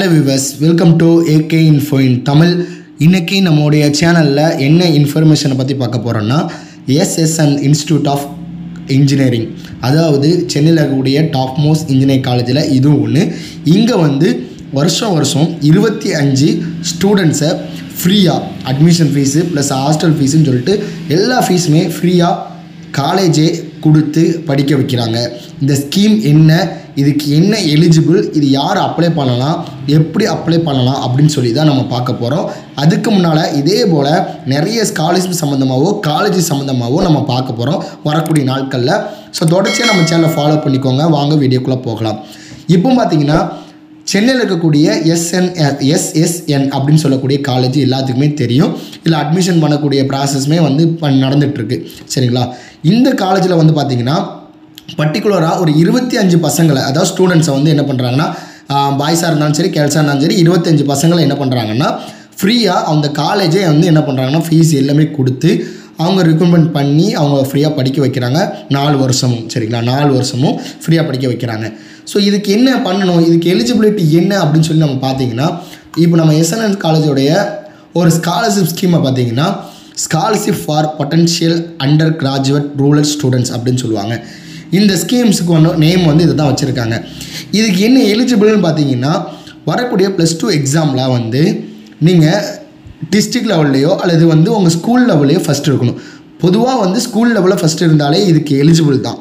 Hello viewers, welcome to AK Info in Tamil. இன்னைக்கு நம்மளுடைய சேனல்ல என்ன இன்ஃபர்மேஷனை பத்தி பார்க்க போறோம்னா SSN Institute of Engineering, அதாவது சென்னையில் இருக்கக்கூடிய டாப் மோஸ்ட் இன்ஜினியரிங் காலேஜில் இதுவும் ஒன்று. இங்கே வந்து வருஷம் 25 ஸ்டூடெண்ட்ஸை ஃப்ரீயாக அட்மிஷன் ஃபீஸு ப்ளஸ் ஹாஸ்டல் ஃபீஸுன்னு சொல்லிட்டு எல்லா ஃபீஸுமே ஃப்ரீயாக காலேஜே கொடுத்து படிக்க வைக்கிறாங்க. இந்த ஸ்கீம் என்ன, இதுக்கு என்ன எலிஜிபிள், இது யார் அப்ளை பண்ணலாம், எப்படி அப்ளை பண்ணலாம் அப்படின்னு சொல்லி தான் நம்ம பார்க்க போகிறோம். அதுக்கு முன்னால் இதே போல் நிறைய ஸ்காலர்ஷிப் சம்மந்தமாகவோ காலேஜ் சம்மந்தமாகவோ நம்ம பார்க்க போகிறோம் வரக்கூடிய நாட்களில். ஸோ தொடர்ச்சியாக நம்ம சேனலை ஃபாலோ பண்ணிக்கோங்க. வாங்க வீடியோக்குள்ளே போகலாம். இப்போ பார்த்தீங்கன்னா சென்னையில் இருக்கக்கூடிய SSN அப்படின்னு சொல்லக்கூடிய காலேஜ் எல்லாத்துக்குமே தெரியும். இல்லை அட்மிஷன் பண்ணக்கூடிய ப்ராசஸ்மே வந்து நடந்துகிட்ருக்கு. சரிங்களா? இந்த காலேஜில் வந்து பார்த்திங்கன்னா பர்டிகுலராக ஒரு 25 பசங்களை, அதாவது ஸ்டூடெண்ட்ஸை வந்து என்ன பண்ணுறாங்கன்னா, பாய்ஸாக இருந்தாலும் சரி கேர்ள்ஸாக இருந்தாலும் சரி 25 பசங்களை என்ன பண்ணுறாங்கன்னா ஃப்ரீயாக அந்த காலேஜே வந்து என்ன பண்ணுறாங்கன்னா ஃபீஸ் எல்லாமே கொடுத்து அவங்க ரெக்கமெண்ட் பண்ணி அவங்க ஃப்ரீயாக படிக்க வைக்கிறாங்க. 4 வருஷமும். சரிங்களா? 4 வருஷமும் ஃப்ரீயாக படிக்க வைக்கிறாங்க. ஸோ இதுக்கு என்ன பண்ணணும், இதுக்கு எலிஜிபிலிட்டி என்ன அப்படின்னு சொல்லி நம்ம பார்த்தீங்கன்னா, இப்போ நம்ம SSN காலேஜோடைய ஒரு ஸ்காலர்ஷிப் ஸ்கீமை பார்த்தீங்கன்னா scholarship for potential under graduate rural students அப்படின்னு சொல்லுவாங்க. இந்த ஸ்கீம்ஸுக்கு ஒன்று நேம் வந்து இதை தான் வச்சுருக்காங்க. இதுக்கு என்ன எலிஜிபிள்னு பார்த்தீங்கன்னா, வரக்கூடிய +2 எக்ஸாமில் வந்து நீங்கள் டிஸ்ட்ரிக்ட் லெவல்லையோ அல்லது வந்து உங்கள் ஸ்கூல் லெவல்லையோ ஃபஸ்ட்டு இருக்கணும். பொதுவாக வந்து ஸ்கூல் லெவலில் ஃபஸ்ட்டு இருந்தாலே இதுக்கு எலிஜிபிள் தான்.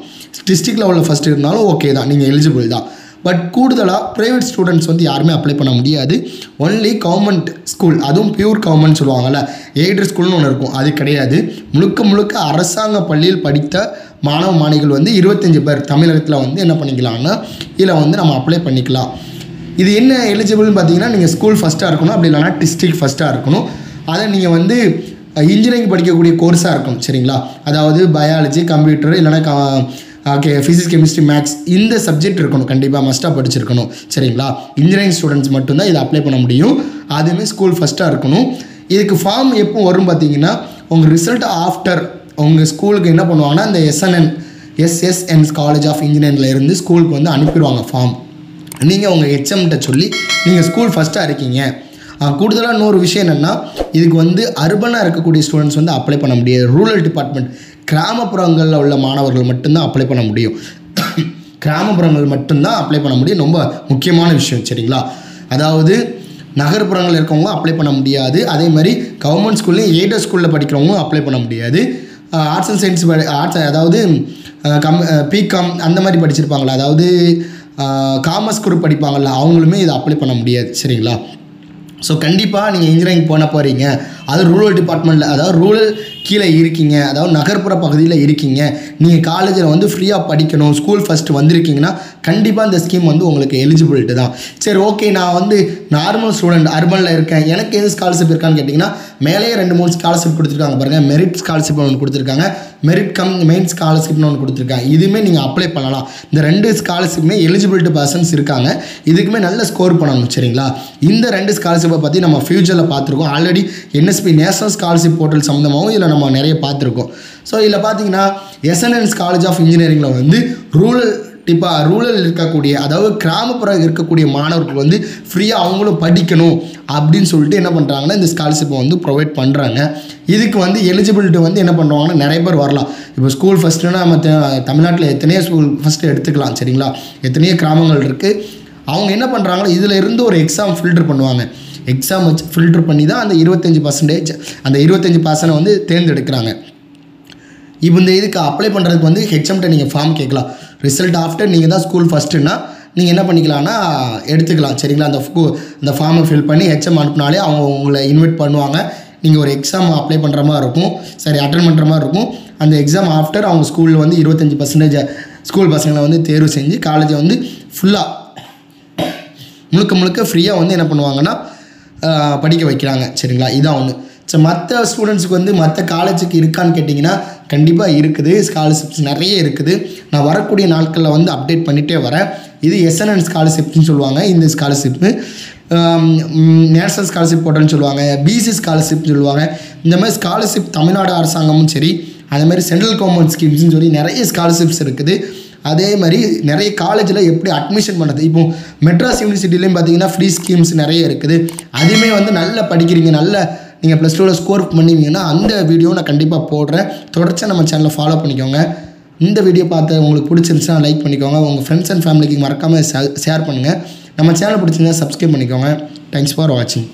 டிஸ்ட்ரிக்ட் லெவலில் ஃபஸ்ட்டு இருந்தாலும் ஓகே தான், நீங்கள் எலிஜிபிள் தான். பட் கூடுதலாக ப்ரைவேட் ஸ்டூடெண்ட்ஸ் வந்து யாருமே அப்ளை பண்ண முடியாது. ஒன்லி கவர்மெண்ட் ஸ்கூல், அதுவும் பியூர் கவர்மெண்ட் சொல்லுவாங்கள்ல, எய்டட் ஸ்கூல்னு ஒன்று இருக்கும், அது கிடையாது. முழுக்க அரசாங்க பள்ளியில் படித்த மாணவ மாணவிகள் வந்து 25 பேர் தமிழகத்தில் வந்து என்ன பண்ணிக்கலாம்னா இதில் வந்து நம்ம அப்ளை பண்ணிக்கலாம். இது என்ன எலிஜிபிள்னு பார்த்தீங்கன்னா, நீங்கள் ஸ்கூல் ஃபஸ்ட்டாக இருக்கணும், அப்படி இல்லைனா டிஸ்ட்ரிக்ட் ஃபஸ்ட்டாக இருக்கணும். அதை நீங்கள் வந்து இன்ஜினியரிங் படிக்கக்கூடிய கோர்ஸாக இருக்கணும். சரிங்களா? அதாவது பயாலஜி, கம்ப்யூட்டர், இல்லைனா ஃபிசிக்ஸ், கெமிஸ்ட்ரி, மேக்ஸ் இந்த சப்ஜெக்ட் இருக்கணும். கண்டிப்பாக மஸ்ட்டாக படிச்சிருக்கணும். சரிங்களா? இன்ஜினியரிங் ஸ்டூடெண்ட்ஸ் மட்டும்தான் இதை அப்ளை பண்ண முடியும். அதுவுமே ஸ்கூல் ஃபஸ்ட்டாக இருக்கணும். இதுக்கு ஃபார்ம் எப்போ வரும் பார்த்தீங்கன்னா, உங்கள் ரிசல்ட் ஆஃப்டர் உங்கள் ஸ்கூலுக்கு என்ன பண்ணுவாங்கன்னா, இந்த SSN காலேஜ் ஆஃப் இன்ஜினியரிங்கில் இருந்து ஸ்கூலுக்கு வந்து அனுப்பிடுவாங்க ஃபார்ம். நீங்கள் உங்கள் HMகிட்ட சொல்லி நீங்கள் ஸ்கூல் ஃபஸ்ட்டாக இருக்கீங்க. கூடுதலாக இன்னொரு விஷயம் என்னென்னா, இதுக்கு வந்து அர்பனாக இருக்கக்கூடிய ஸ்டூடெண்ட்ஸ் வந்து அப்ளை பண்ண முடியாது. ரூரல் டிபார்ட்மெண்ட், கிராமப்புறங்களில் உள்ள மாணவர்கள் மட்டும்தான் அப்ளை பண்ண முடியும். கிராமப்புறங்கள் மட்டும்தான் அப்ளை பண்ண முடியும். ரொம்ப முக்கியமான விஷயம். சரிங்களா? அதாவது நகர்ப்புறங்களில் இருக்கவங்க அப்ளை பண்ண முடியாது. அதே மாதிரி கவர்மெண்ட் ஸ்கூல்லையும் எய்டட் ஸ்கூலில் படிக்கிறவங்க அப்ளை பண்ண முடியாது. ஆர்ட்ஸ் அண்ட் சயின்ஸ் அதாவது பிகாம் அந்த மாதிரி படிச்சிருப்பாங்களா, அதாவது காமர்ஸ் குரூப் படிப்பாங்கள்ல, அவங்களுமே இதை அப்ளை பண்ண முடியாது. சரிங்களா? ஸோ கண்டிப்பாக நீங்கள் இன்ஜினியரிங் போன போகிறீங்க, அது ரூரல் டிபார்ட்மெண்ட்டில், அதாவது ரூரல் கீழே இருக்கீங்க, அதாவது நகர்ப்புற பகுதியில் இருக்கீங்க, நீங்கள் காலேஜில் வந்து ஃப்ரீயாக படிக்கணும், ஸ்கூல் ஃபஸ்ட்டு வந்திருக்கீங்கன்னா கண்டிப்பாக இந்த ஸ்கீம் வந்து உங்களுக்கு எலிஜிபிலிட்டி தான். சரி, ஓகே, நான் வந்து நார்மல் ஸ்டூடெண்ட் அர்பனில் இருக்கேன், எனக்கு எது ஸ்காலர்ஷிப் இருக்கான்னு கேட்டிங்கன்னா, மேலேயே 2-3 ஸ்காலர்ஷிப் கொடுத்துருக்காங்க பாருங்கள். மெரிட் ஸ்காலர்ஷிப் ஒன்று கொடுத்துருக்காங்க, மெரிட் மெயின் ஸ்காலர்ஷிப்னு ஒன்று கொடுத்துருக்காங்க. இதுவுமே நீங்கள் அப்ளை பண்ணலாம். இந்த 2 ஸ்காலர்ஷிப்புமே எலிஜிபிலிட்டி பர்சன்ஸ் இருக்காங்க. இதுக்குமே நல்ல ஸ்கோர் பண்ணணும். சரிங்களா? இந்த 2 ஸ்காலர்ஷிப்பை பற்றி நம்ம ஃபியூச்சரில் பார்த்துருக்கோம். Already NSP national scholarship portal சம்மந்தமாகவும் இதில் நம்ம நிறைய பார்த்துருக்கோம். ஸோ இதில் பார்த்தீங்கன்னா SSN காலேஜ் ஆஃப் இன்ஜினியரிங்கில் வந்து ரூரல் இருக்கக்கூடிய, அதாவது கிராமப்புறம் இருக்கக்கூடிய மாணவர்கள் வந்து ஃப்ரீயாக அவங்களும் படிக்கணும் அப்படின்னு சொல்லிட்டு என்ன பண்ணுறாங்கன்னா இந்த ஸ்காலர்ஷிப்பை வந்து ப்ரொவைட் பண்ணுறாங்க. இதுக்கு வந்து எலிஜிபிலிட்டி வந்து என்ன பண்ணுவாங்கன்னா நிறைய பேர் வரலாம். இப்போ ஸ்கூல் ஃபஸ்ட்டுன்னா நம்ம தமிழ்நாட்டில் எத்தனையோ ஸ்கூல் ஃபஸ்ட்டு எடுத்துக்கலாம். சரிங்களா? எத்தனையோ கிராமங்கள் இருக்குது. அவங்க என்ன பண்ணுறாங்கன்னா இதில் இருந்து ஒரு எக்ஸாம் ஃபில்டர் பண்ணுவாங்க. எக்ஸாம் வச்சு ஃபில்டர் பண்ணி தான் அந்த 25% அந்த 25% வந்து தேர்ந்தெடுக்கிறாங்க. இப்போ இந்த இதுக்கு அப்ளை பண்ணுறதுக்கு வந்து HMகிட்ட நீங்கள் ஃபார்ம் கேட்கலாம். ரிசல்ட் ஆஃப்டர் நீங்கள் தான் ஸ்கூல் ஃபஸ்ட்டுன்னா நீங்கள் என்ன பண்ணிக்கலாம்னா எடுத்துக்கலாம். சரிங்களா? அந்த ஃபார்மை ஃபில் பண்ணி HM அனுப்பினாலே அவங்க உங்களை இன்வைட் பண்ணுவாங்க. நீங்கள் ஒரு எக்ஸாம் அப்ளை பண்ணுற மாதிரி இருக்கும், அட்டன் பண்ணுற மாதிரி இருக்கும். அந்த எக்ஸாம் ஆஃப்டர் அவங்க ஸ்கூலில் வந்து 25% ஸ்கூல் பசங்களை வந்து தேர்வு செஞ்சு காலேஜை வந்து ஃபுல்லாக முழுக்க ஃப்ரீயாக வந்து என்ன பண்ணுவாங்கன்னா படிக்க வைக்கிறாங்க. சரிங்களா? இதான் ஒன்று. ஸோ மற்ற ஸ்டூடெண்ட்ஸுக்கு வந்து மற்ற காலேஜுக்கு இருக்கான்னு கேட்டிங்கன்னா கண்டிப்பாக இருக்குது. ஸ்காலர்ஷிப்ஸ் நிறைய இருக்குது. நான் வரக்கூடிய நாட்களில் வந்து அப்டேட் பண்ணிகிட்டே வரேன். இது SSN ஸ்காலர்ஷிப்னு சொல்லுவாங்க. இந்த ஸ்காலர்ஷிப்பு நேஷனல் ஸ்காலர்ஷிப் போர்ட்டல்னு சொல்லுவாங்க, BC ஸ்காலர்ஷிப்னு சொல்லுவாங்க. இந்த மாதிரி ஸ்காலர்ஷிப் தமிழ்நாடு அரசாங்கமும் சரி, அதே மாதிரி சென்ட்ரல் கவர்மெண்ட் ஸ்கீம்ஸ்னு சொல்லி நிறைய ஸ்காலர்ஷிப்ஸ் இருக்குது. அதே மாதிரி நிறைய காலேஜில் எப்படி அட்மிஷன் பண்ணுறது. இப்போ மெட்ராஸ் யூனிவர்சிட்டிலையும் பார்த்தீங்கன்னா ஃப்ரீ ஸ்கீம்ஸ் நிறைய இருக்குது. அதுவுமே வந்து நல்லா படிக்கிறீங்க, நல்ல நீங்கள் ப்ளஸ் டூவில் ஸ்கோர் பண்ணுவீங்கன்னா அந்த வீடியோ நான் கண்டிப்பாக போடுறேன். தொடர்ச்சியாக நம்ம சேனலை ஃபாலோ பண்ணிக்கோங்க. இந்த வீடியோ பார்த்து உங்களுக்கு பிடிச்சிருந்துச்சுன்னா லைக் பண்ணிக்கோங்க. உங்கள் ஃப்ரெண்ட்ஸ் அண்ட் ஃபேமிலிக்கு மறக்காமல் ஷேர் பண்ணுங்கள். நம்ம சேனல் பிடிச்சிருந்தா சப்ஸ்கிரைப் பண்ணிக்கோங்க. தேங்க்ஸ் ஃபார் வாட்சிங்.